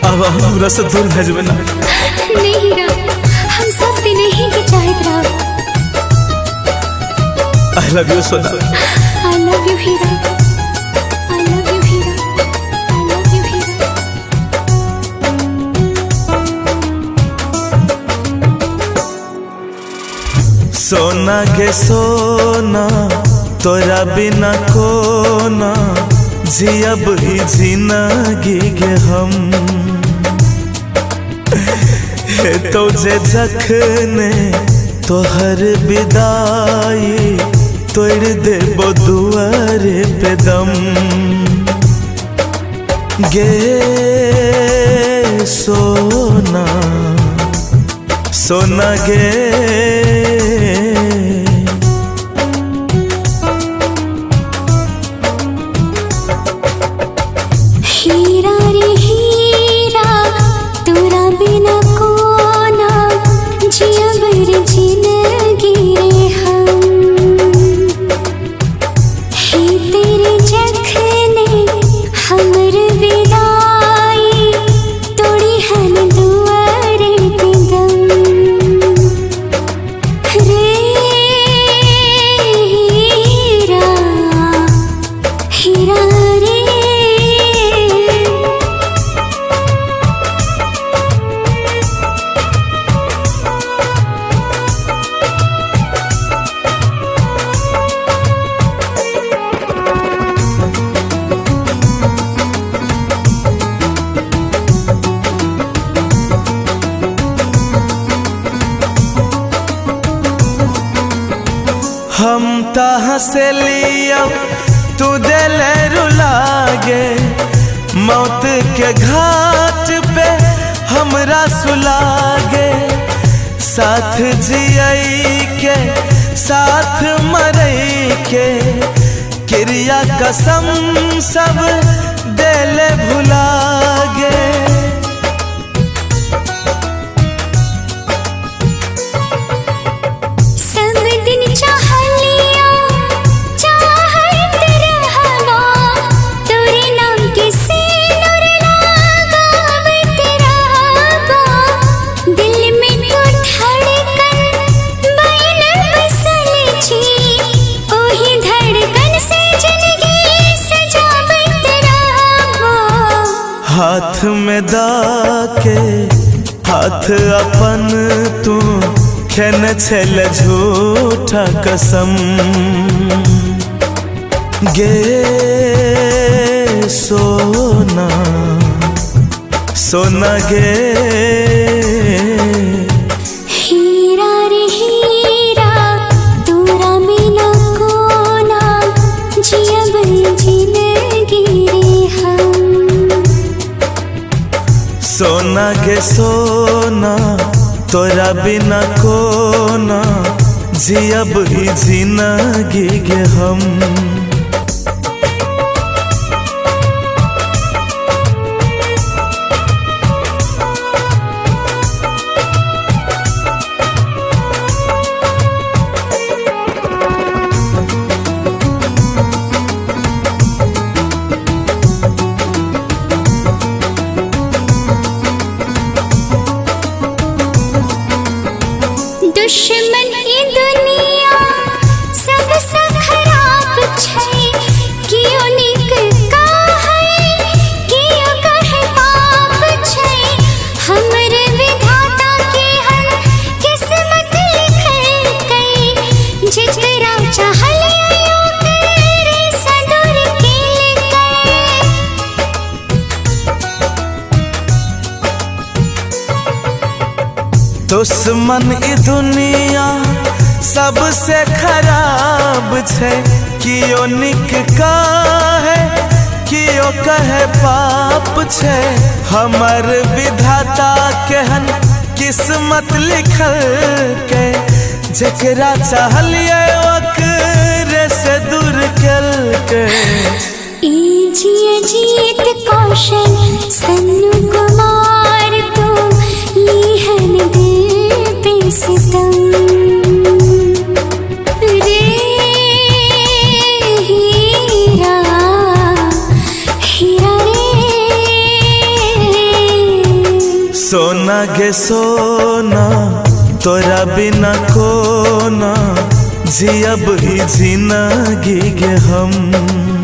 अब हमरा से दूर भेजबे ना। नहीं हीरा, हम सब दिन ही के चाहत रहा। आई लव यू सोना। आई लव यू हीरा, आई लव यू हीरा, आई लव यू हीरा। सोना के सोना तोरा बिना कोना जियब ही जिंदगी के हम। हे तो जे जखने तोहर विदाई तोड़ देबो दुआरे पे दम। गे सोना सोना गे हीरा रे हीरा तोरा बिना कोना जियब रे जिंदगी रे हम। हे तेरे जखने हमर विदाई तोड़ी हन दुआरे पे दम। रे हीरा हीरा रे हम तहाँ से लिया तू दिल रुलागे। मौत के घाट पे हमरा सुलागे। साथ जियई के साथ मरई के क्रिया कसम सब दिल भुलागे। हाथ में दाके हाथ अपन तू खेन छल झूठा कसम। गे सोना सोना गे हीरा रे हीरा तोरा बिना कोना जियब जिंदगी रे हम। सोना के सोना तोरा बिना कोना जियब ही जिंदगी के हम। दुश्मन ई दुनिया सबसे खराब छै। कियो नीक काहे कियो कहे पाप छै। हमर विधाता के हर किस्मत लिखल कई। जेकरा चाहल ओकरे से दूर केल कई। दुश्मन ई दुनिया सबसे खराब छै। कियो निक काहे कियो कहे पाप छै। हमर विधाता केहन किस्मत लिखल के जेकरा चाहलिए ओकरे से दूर केल के। ई जिए जीत कौशल सन्नु कुमार तो लिहन दिल पे सितम। रे हीरा हीरा रे सोना गे सोना तोरा बिना कोना जियब ही जिंदगी गे हम।